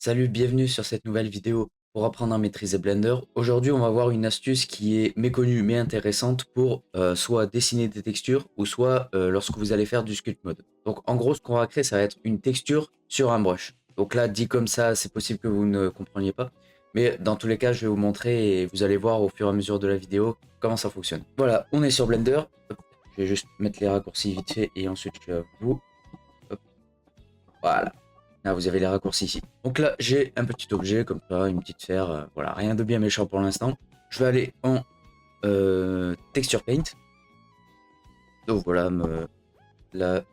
Salut, bienvenue sur cette nouvelle vidéo pour apprendre à maîtriser Blender. Aujourd'hui, on va voir une astuce qui est méconnue mais intéressante pour soit dessiner des textures ou soit lorsque vous allez faire du sculpt mode. Donc en gros, ce qu'on va créer, ça va être une texture sur un brush. Donc là, dit comme ça, c'est possible que vous ne compreniez pas. Mais dans tous les cas, je vais vous montrer et vous allez voir au fur et à mesure de la vidéo comment ça fonctionne. Voilà, on est sur Blender. Hop, je vais juste mettre les raccourcis vite fait et ensuite je vais à vous. Hop, voilà. Là, vous avez les raccourcis ici. Donc là, j'ai un petit objet comme ça, une petite sphère. Voilà, rien de bien méchant pour l'instant. Je vais aller en Texture Paint. Donc voilà, là,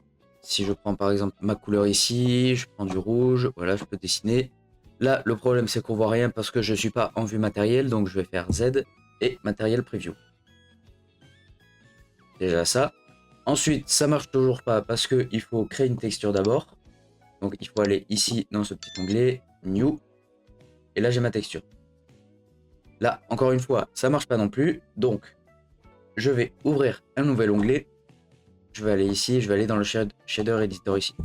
si je prends par exemple ma couleur ici, je prends du rouge, voilà, je peux dessiner. Là, le problème, c'est qu'on voit rien parce que je ne suis pas en vue matériel. Donc je vais faire Z et matériel preview. Déjà ça. Ensuite, ça marche toujours pas parce qu'il faut créer une texture d'abord. Donc il faut aller ici dans ce petit onglet, New, et là j'ai ma texture. Là, encore une fois, ça marche pas non plus, donc je vais ouvrir un nouvel onglet, je vais aller ici, je vais aller dans le Shader Editor ici.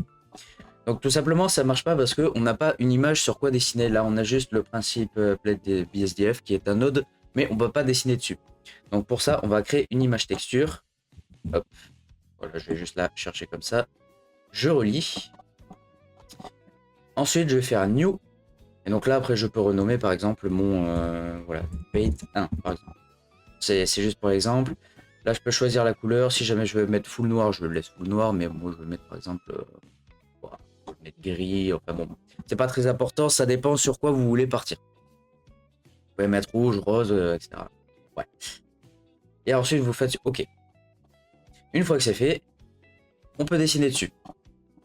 Donc tout simplement, ça marche pas parce qu'on n'a pas une image sur quoi dessiner. Là, on a juste le principe Plate BSDF qui est un node, mais on ne peut pas dessiner dessus. Donc pour ça, on va créer une image texture. Hop, voilà, je vais juste la chercher comme ça. Je relis. Ensuite, je vais faire New. Et donc là, après, je peux renommer par exemple mon voilà, Paint 1, par exemple. C'est juste pour exemple. Là, je peux choisir la couleur. Si jamais je veux mettre full noir, je le laisse full noir. Mais moi, je vais mettre par exemple voilà, je vais mettre gris. Enfin bon, c'est pas très important. Ça dépend sur quoi vous voulez partir. Vous pouvez mettre rouge, rose, etc. Ouais. Et ensuite, vous faites OK. Une fois que c'est fait, on peut dessiner dessus.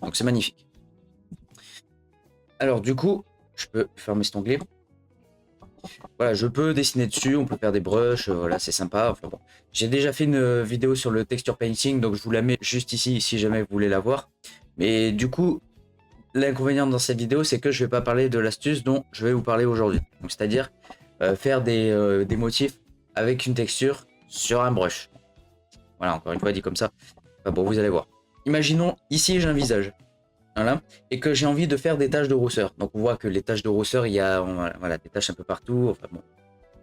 Donc c'est magnifique. Alors du coup, je peux fermer cet onglet. Voilà, je peux dessiner dessus, on peut faire des brushes, voilà, c'est sympa. Enfin bon, j'ai déjà fait une vidéo sur le texture painting, donc je vous la mets juste ici si jamais vous voulez la voir. Mais du coup, l'inconvénient dans cette vidéo, c'est que je vais pas parler de l'astuce dont je vais vous parler aujourd'hui. Donc c'est-à-dire faire des motifs avec une texture sur un brush. Voilà, encore une fois dit comme ça. Enfin bon, vous allez voir. Imaginons ici j'ai un visage. Voilà, et que j'ai envie de faire des taches de rousseur. Donc on voit que les taches de rousseur, il y a voilà, des taches un peu partout. Enfin bon,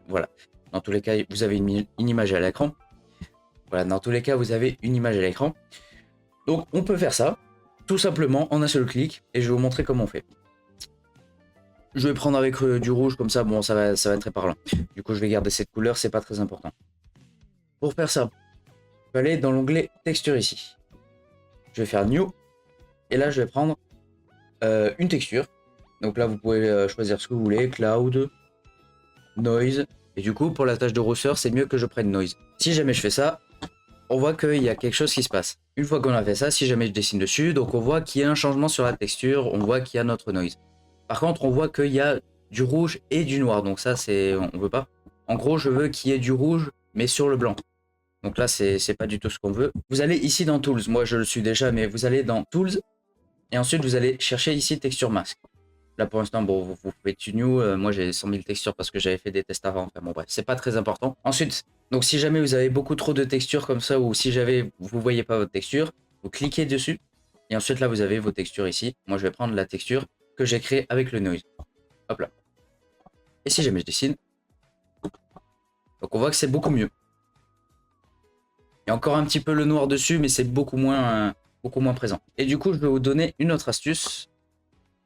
voilà. Dans tous les cas, vous avez une image à l'écran. Voilà, dans tous les cas, vous avez une image à l'écran. Donc on peut faire ça, tout simplement, en un seul clic, et je vais vous montrer comment on fait. Je vais prendre avec du rouge, comme ça, bon, ça va être très parlant. Du coup, je vais garder cette couleur, c'est pas très important. Pour faire ça, je vais aller dans l'onglet texture ici. Je vais faire New, et là, je vais prendre une texture. Donc là, vous pouvez choisir ce que vous voulez, Cloud, Noise. Et du coup, pour la tâche de rousseur, c'est mieux que je prenne Noise. Si jamais je fais ça, on voit qu'il y a quelque chose qui se passe. Une fois qu'on a fait ça, si jamais je dessine dessus, donc on voit qu'il y a un changement sur la texture, on voit qu'il y a notre Noise. Par contre, on voit qu'il y a du rouge et du noir. Donc ça, on veut pas. En gros, je veux qu'il y ait du rouge, mais sur le blanc. Donc là, c'est pas du tout ce qu'on veut. Vous allez ici dans Tools. Moi, je le suis déjà, mais vous allez dans Tools. Et ensuite, vous allez chercher ici Texture Mask. Là, pour l'instant, bon, vous pouvez to new. Moi, j'ai 100 000 textures parce que j'avais fait des tests avant. Enfin, bon, bref, c'est pas très important. Ensuite, donc, si jamais vous avez beaucoup trop de textures comme ça, ou si jamais vous voyez pas votre texture, vous cliquez dessus. Et ensuite, là, vous avez vos textures ici. Moi, je vais prendre la texture que j'ai créée avec le noise. Hop là. Et si jamais je dessine, donc on voit que c'est beaucoup mieux. Il y a encore un petit peu le noir dessus, mais c'est beaucoup moins présent. Et du coup, je vais vous donner une autre astuce.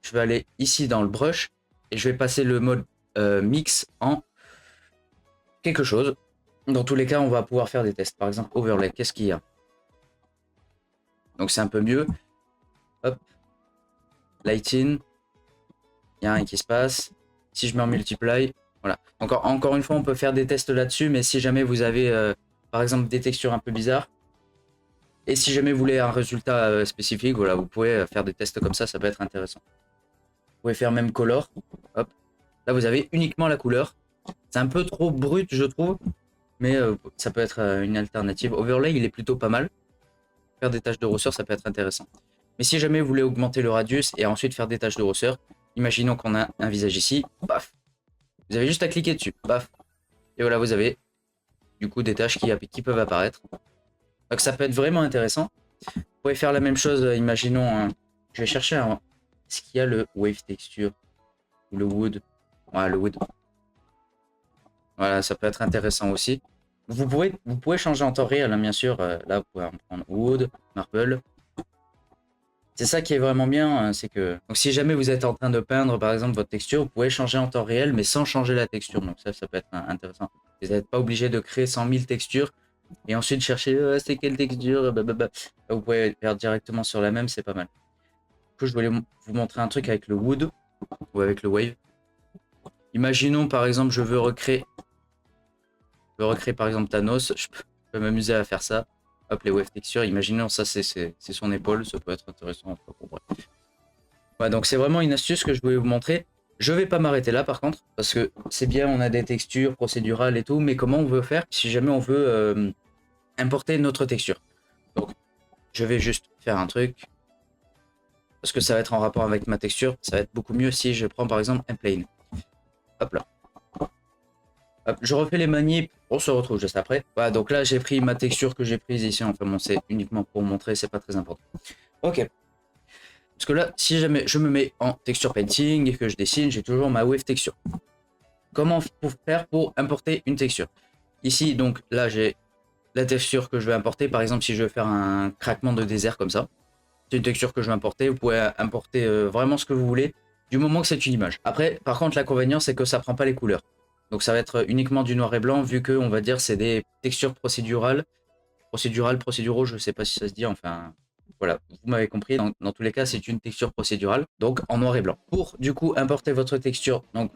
Je vais aller ici dans le brush et je vais passer le mode mix en quelque chose. Dans tous les cas, on va pouvoir faire des tests. Par exemple, overlay, qu'est-ce qu'il y a? Donc c'est un peu mieux. Hop. Lighting. Il n'y a rien qui se passe. Si je mets en multiply, voilà. Encore une fois, on peut faire des tests là-dessus, mais si jamais vous avez, par exemple, des textures un peu bizarres, et si jamais vous voulez un résultat spécifique, voilà, vous pouvez faire des tests comme ça peut être intéressant. Vous pouvez faire même color. Hop. Là, vous avez uniquement la couleur. C'est un peu trop brut, je trouve. Mais ça peut être une alternative. Overlay, il est plutôt pas mal. Faire des tâches de rousseur, ça peut être intéressant. Mais si jamais vous voulez augmenter le radius et ensuite faire des tâches de rousseur, imaginons qu'on a un visage ici. Paf. Vous avez juste à cliquer dessus. Paf. Et voilà, vous avez du coup des tâches qui peuvent apparaître. Donc ça peut être vraiment intéressant. Vous pouvez faire la même chose, imaginons, je vais chercher est-ce qu'il y a le wave texture? ou le wood. Ouais, le wood. Voilà, ça peut être intéressant aussi. Vous pouvez changer en temps réel, hein, bien sûr. Là, vous pouvez en prendre wood, marble. C'est ça qui est vraiment bien, hein, c'est que donc si jamais vous êtes en train de peindre par exemple votre texture, vous pouvez changer en temps réel mais sans changer la texture. Donc ça peut être intéressant. Vous n'êtes pas obligé de créer 100 000 textures et ensuite chercher c'est quelle texture. Blablabla. Là, vous pouvez faire directement sur la même, c'est pas mal. Du coup, je voulais vous montrer un truc avec le wood ou avec le wave. Imaginons par exemple je veux recréer par exemple Thanos, je peux m'amuser à faire ça. Hop, les wave textures, imaginons ça c'est son épaule, ça peut être intéressant. Ouais, donc c'est vraiment une astuce que je voulais vous montrer. Je vais pas m'arrêter là par contre, parce que c'est bien, on a des textures procédurales et tout, mais comment on veut faire si jamais on veut importer notre texture. Donc je vais juste faire un truc, parce que ça va être en rapport avec ma texture, ça va être beaucoup mieux si je prends par exemple un plane. Hop là. Hop, je refais les manips, on se retrouve juste après. Voilà, donc là j'ai pris ma texture que j'ai prise ici, enfin bon c'est uniquement pour montrer, c'est pas très important. Ok. Parce que là, si jamais je me mets en texture painting et que je dessine, j'ai toujours ma wave texture. Comment faire pour importer une texture? Ici, donc là, j'ai la texture que je vais importer. Par exemple, si je veux faire un craquement de désert comme ça, c'est une texture que je vais importer. Vous pouvez importer vraiment ce que vous voulez, du moment que c'est une image. Après, par contre, l'inconvénient, c'est que ça prend pas les couleurs. Donc ça va être uniquement du noir et blanc, vu que, on va dire, c'est des textures procédurales. Procéduraux, je sais pas si ça se dit, enfin... Voilà, vous m'avez compris, dans tous les cas, c'est une texture procédurale, donc en noir et blanc. Pour du coup importer votre texture, donc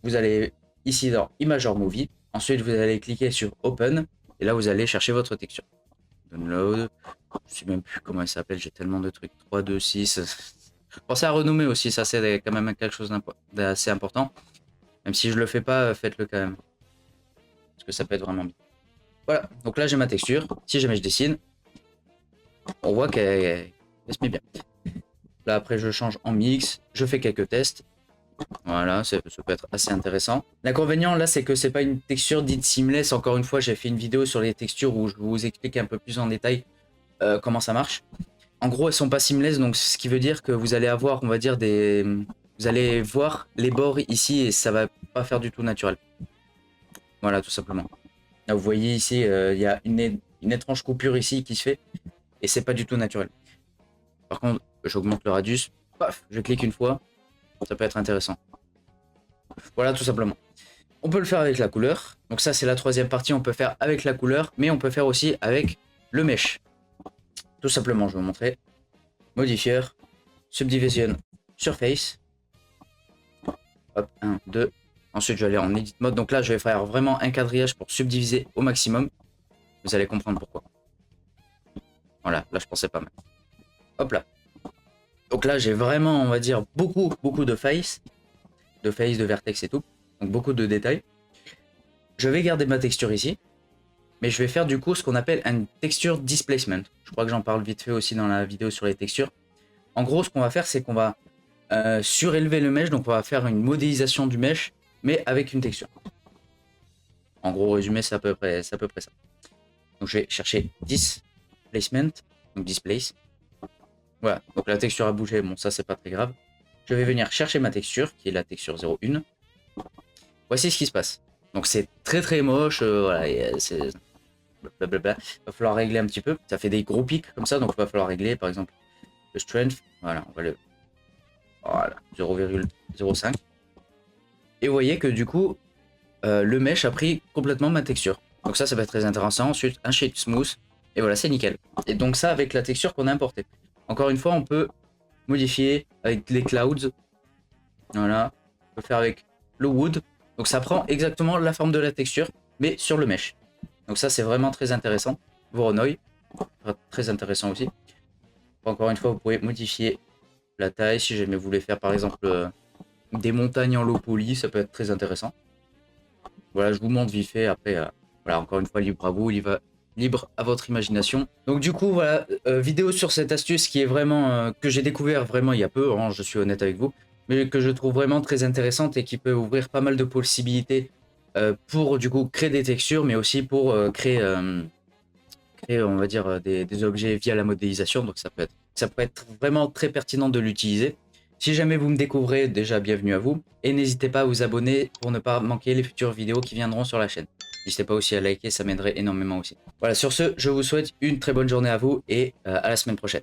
vous allez ici dans Imager Movie, ensuite vous allez cliquer sur Open, et là vous allez chercher votre texture. Download, je sais même plus comment elle s'appelle, j'ai tellement de trucs, 3, 2, 6. Pensez à renommer aussi, ça c'est quand même quelque chose d'assez important. Même si je le fais pas, faites-le quand même. Parce que ça peut être vraiment bien. Voilà, donc là j'ai ma texture, si jamais je dessine, on voit qu'elle se met bien. Là après je change en mix, je fais quelques tests. Voilà, ça peut être assez intéressant. L'inconvénient là c'est que c'est pas une texture dite seamless. Encore une fois j'ai fait une vidéo sur les textures où je vous explique un peu plus en détail comment ça marche. En gros elles sont pas seamless, donc ce qui veut dire que vous allez avoir, on va dire, vous allez voir les bords ici et ça va pas faire du tout naturel. Voilà, tout simplement. Là vous voyez ici il y a une étrange coupure ici qui se fait et c'est pas du tout naturel. Par contre, j'augmente le radius, paf, je clique une fois, ça peut être intéressant. Voilà, tout simplement. On peut le faire avec la couleur. Donc ça, c'est la troisième partie, on peut faire avec la couleur, mais on peut faire aussi avec le mesh. Tout simplement, je vais vous montrer. Modifier, Subdivision, Surface. Hop, 1, 2. Ensuite, je vais aller en Edit Mode. Donc là, je vais faire vraiment un quadrillage pour subdiviser au maximum. Vous allez comprendre pourquoi. Voilà, là, je pensais pas mal. Hop là. Donc là, j'ai vraiment, on va dire, beaucoup de faces, de vertex et tout. Donc beaucoup de détails. Je vais garder ma texture ici. Mais je vais faire du coup ce qu'on appelle un texture displacement. Je crois que j'en parle vite fait aussi dans la vidéo sur les textures. En gros, ce qu'on va faire, c'est qu'on va surélever le mesh. Donc on va faire une modélisation du mesh, mais avec une texture. En gros, résumé, c'est à peu près ça. Donc je vais chercher displacement, donc displace. Voilà, donc la texture a bougé, bon ça c'est pas très grave. Je vais venir chercher ma texture, qui est la texture 01. Voici ce qui se passe. Donc c'est très moche, voilà, c'est... Blablabla. Il va falloir régler un petit peu. Ça fait des gros pics comme ça, donc il va falloir régler par exemple le strength. Voilà, on va le... Voilà, 0,05. Et vous voyez que du coup, le mesh a pris complètement ma texture. Donc ça va être très intéressant. Ensuite, un shape smooth. Et voilà, c'est nickel. Et donc ça avec la texture qu'on a importée. Encore une fois, on peut modifier avec les clouds. Voilà. On peut faire avec le wood. Donc ça prend exactement la forme de la texture, mais sur le mesh. Donc ça, c'est vraiment très intéressant. Voronoi, très intéressant aussi. Encore une fois, vous pouvez modifier la taille. Si jamais vous voulez faire, par exemple, des montagnes en low poly, ça peut être très intéressant. Voilà, je vous montre vite fait. Après, voilà, encore une fois, libre à vous, libre à votre imagination. Donc du coup, voilà, vidéo sur cette astuce qui est vraiment que j'ai découvert vraiment il y a peu, hein, je suis honnête avec vous, mais que je trouve vraiment très intéressante et qui peut ouvrir pas mal de possibilités pour du coup créer des textures, mais aussi pour créer, on va dire, des objets via la modélisation. Donc ça peut être vraiment très pertinent de l'utiliser. Si jamais vous me découvrez, déjà bienvenue à vous. Et n'hésitez pas à vous abonner pour ne pas manquer les futures vidéos qui viendront sur la chaîne. N'hésitez pas aussi à liker, ça m'aiderait énormément aussi. Voilà, sur ce, je vous souhaite une très bonne journée à vous et à la semaine prochaine.